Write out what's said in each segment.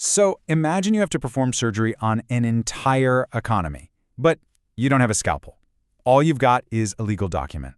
So imagine you have to perform surgery on an entire economy, but you don't have a scalpel. All you've got is a legal document.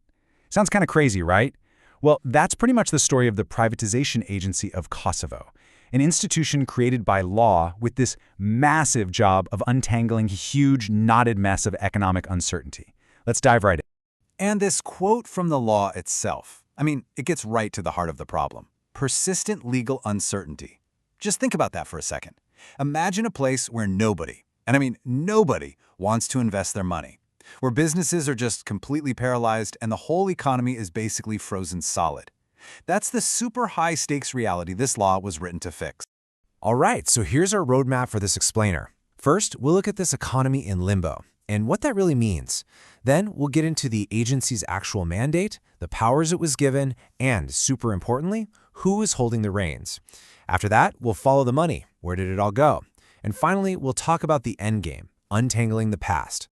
Sounds kind of crazy, right? Well, that's pretty much the story of the Privatization Agency of Kosovo, an institution created by law with this massive job of untangling a huge, knotted mess of economic uncertainty. Let's dive right in. And this quote from the law itself, it gets right to the heart of the problem. Persistent legal uncertainty. Just think about that for a second. Imagine a place where nobody, and I mean nobody, wants to invest their money, where businesses are just completely paralyzed and the whole economy is basically frozen solid. That's the super high-stakes reality this law was written to fix. All right, so here's our roadmap for this explainer. First, we'll look at this economy in limbo and what that really means. Then we'll get into the agency's actual mandate, the powers it was given, and, super importantly, who is holding the reins. After that, we'll follow the money. Where did it all go? And finally, we'll talk about the end game, untangling the past.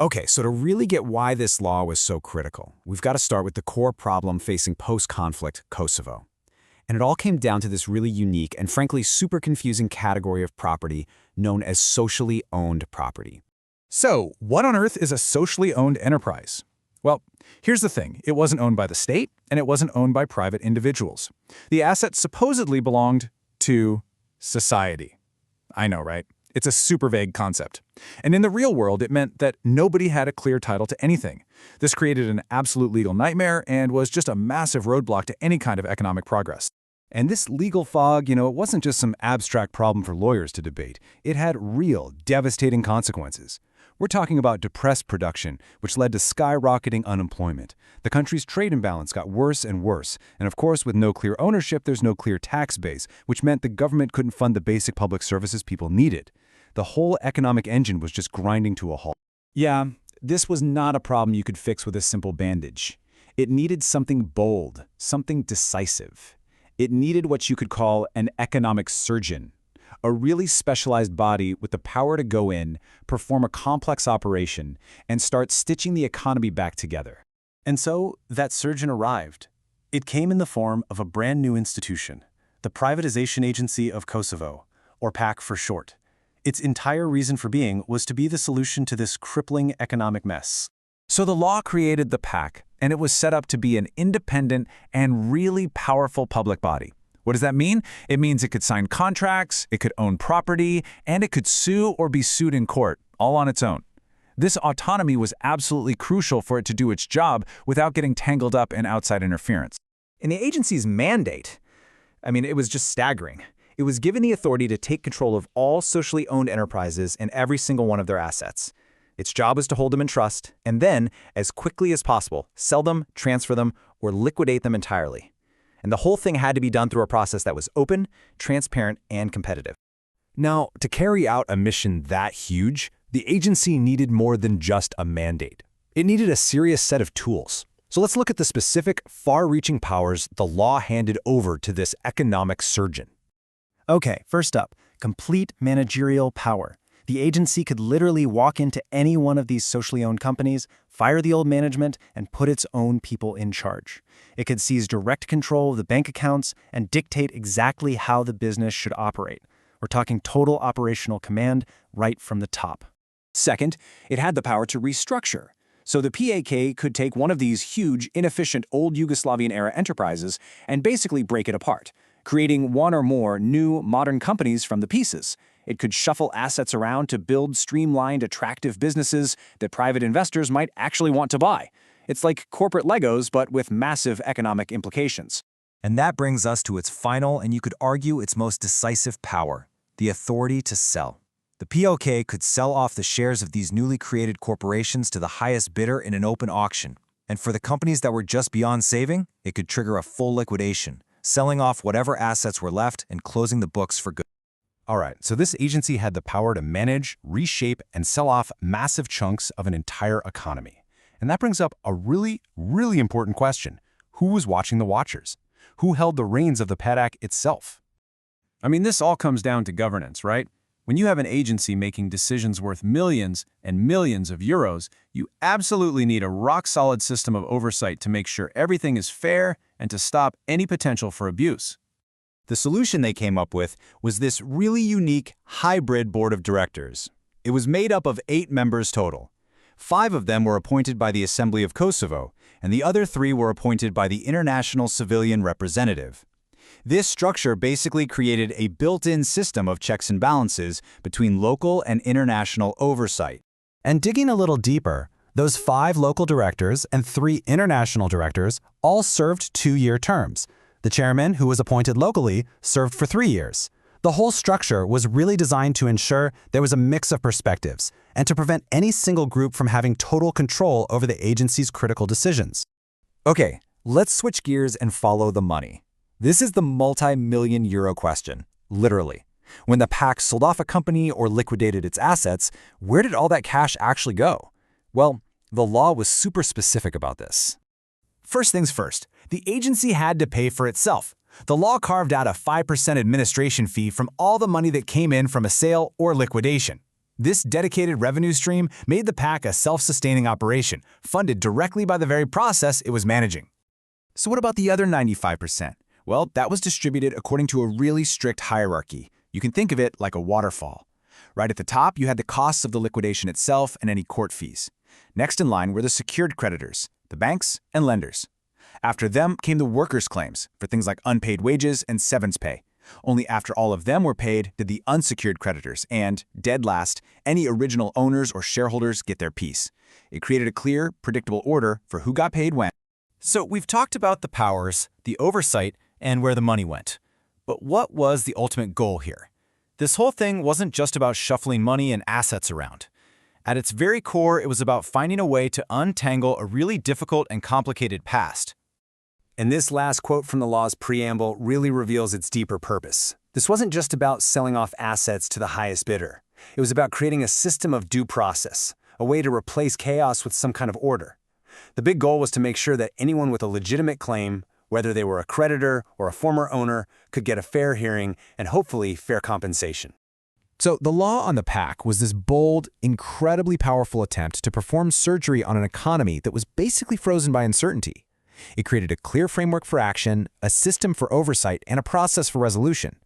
Okay, so to really get why this law was so critical, we've got to start with the core problem facing post-conflict Kosovo. And it all came down to this really unique and frankly super confusing category of property known as socially owned property. So, what on earth is a socially owned enterprise? Well, here's the thing. It wasn't owned by the state, and it wasn't owned by private individuals. The assets supposedly belonged to society. I know, right? It's a super vague concept. And in the real world, it meant that nobody had a clear title to anything. This created an absolute legal nightmare and was just a massive roadblock to any kind of economic progress. And this legal fog, it wasn't just some abstract problem for lawyers to debate. It had real, devastating consequences. We're talking about depressed production, which led to skyrocketing unemployment. The country's trade imbalance got worse and worse. And of course, with no clear ownership, there's no clear tax base, which meant the government couldn't fund the basic public services people needed. The whole economic engine was just grinding to a halt. Yeah, this was not a problem you could fix with a simple bandage. It needed something bold, something decisive. It needed what you could call an economic surgeon, a really specialized body with the power to go in, perform a complex operation, and start stitching the economy back together. And so that surgeon arrived. It came in the form of a brand new institution, the Privatization Agency of Kosovo, or PAC for short. Its entire reason for being was to be the solution to this crippling economic mess. So the law created the PAC, and it was set up to be an independent and really powerful public body. What does that mean? It means it could sign contracts, it could own property, and it could sue or be sued in court, all on its own. This autonomy was absolutely crucial for it to do its job without getting tangled up in outside interference. In the agency's mandate, it was just staggering. It was given the authority to take control of all socially owned enterprises and every single one of their assets. Its job was to hold them in trust, and then, as quickly as possible, sell them, transfer them, or liquidate them entirely. And the whole thing had to be done through a process that was open, transparent, and competitive. Now, to carry out a mission that huge, the agency needed more than just a mandate. It needed a serious set of tools. So let's look at the specific, far-reaching powers the law handed over to this economic surgeon. Okay, first up, complete managerial power. The agency could literally walk into any one of these socially owned companies, fire the old management, and put its own people in charge. It could seize direct control of the bank accounts and dictate exactly how the business should operate. We're talking total operational command right from the top. Second, it had the power to restructure. So the PAK could take one of these huge, inefficient old Yugoslavian-era enterprises and basically break it apart, creating one or more new, modern companies from the pieces. It could shuffle assets around to build streamlined, attractive businesses that private investors might actually want to buy. It's like corporate Legos, but with massive economic implications. And that brings us to its final, and you could argue its most decisive power, the authority to sell. The POK could sell off the shares of these newly created corporations to the highest bidder in an open auction. And for the companies that were just beyond saving, it could trigger a full liquidation, selling off whatever assets were left and closing the books for good. All right, so this agency had the power to manage, reshape, and sell off massive chunks of an entire economy. And that brings up a really, really important question. Who was watching the watchers? Who held the reins of the PAC itself? This all comes down to governance, right? When you have an agency making decisions worth millions and millions of euros, you absolutely need a rock-solid system of oversight to make sure everything is fair and to stop any potential for abuse. The solution they came up with was this really unique hybrid board of directors. It was made up of 8 members total. 5 of them were appointed by the Assembly of Kosovo, and the other 3 were appointed by the International Civilian Representative. This structure basically created a built-in system of checks and balances between local and international oversight. And digging a little deeper, those 5 local directors and 3 international directors all served 2-year terms. The chairman, who was appointed locally, served for 3 years. The whole structure was really designed to ensure there was a mix of perspectives and to prevent any single group from having total control over the agency's critical decisions. Okay, let's switch gears and follow the money. This is the multi-million euro question, literally. When the PAC sold off a company or liquidated its assets, where did all that cash actually go? Well, the law was super specific about this. First things first, the agency had to pay for itself. The law carved out a 5% administration fee from all the money that came in from a sale or liquidation. This dedicated revenue stream made the PAC a self-sustaining operation, funded directly by the very process it was managing. So what about the other 95%? Well, that was distributed according to a really strict hierarchy. You can think of it like a waterfall. Right at the top, you had the costs of the liquidation itself and any court fees. Next in line were the secured creditors, the banks and lenders. After them came the workers' claims for things like unpaid wages and severance pay. Only after all of them were paid did the unsecured creditors and, dead last, any original owners or shareholders get their piece. It created a clear, predictable order for who got paid when. So we've talked about the powers, the oversight, and where the money went. But what was the ultimate goal here? This whole thing wasn't just about shuffling money and assets around. At its very core, it was about finding a way to untangle a really difficult and complicated past. And this last quote from the law's preamble really reveals its deeper purpose. This wasn't just about selling off assets to the highest bidder. It was about creating a system of due process, a way to replace chaos with some kind of order. The big goal was to make sure that anyone with a legitimate claim, whether they were a creditor or a former owner, could get a fair hearing and hopefully fair compensation. So the law on the PAC was this bold, incredibly powerful attempt to perform surgery on an economy that was basically frozen by uncertainty. It created a clear framework for action, a system for oversight, and a process for resolution.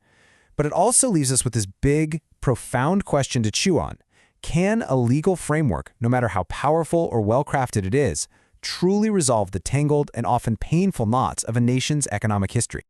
But it also leaves us with this big, profound question to chew on. Can a legal framework, no matter how powerful or well-crafted it is, truly resolve the tangled and often painful knots of a nation's economic history?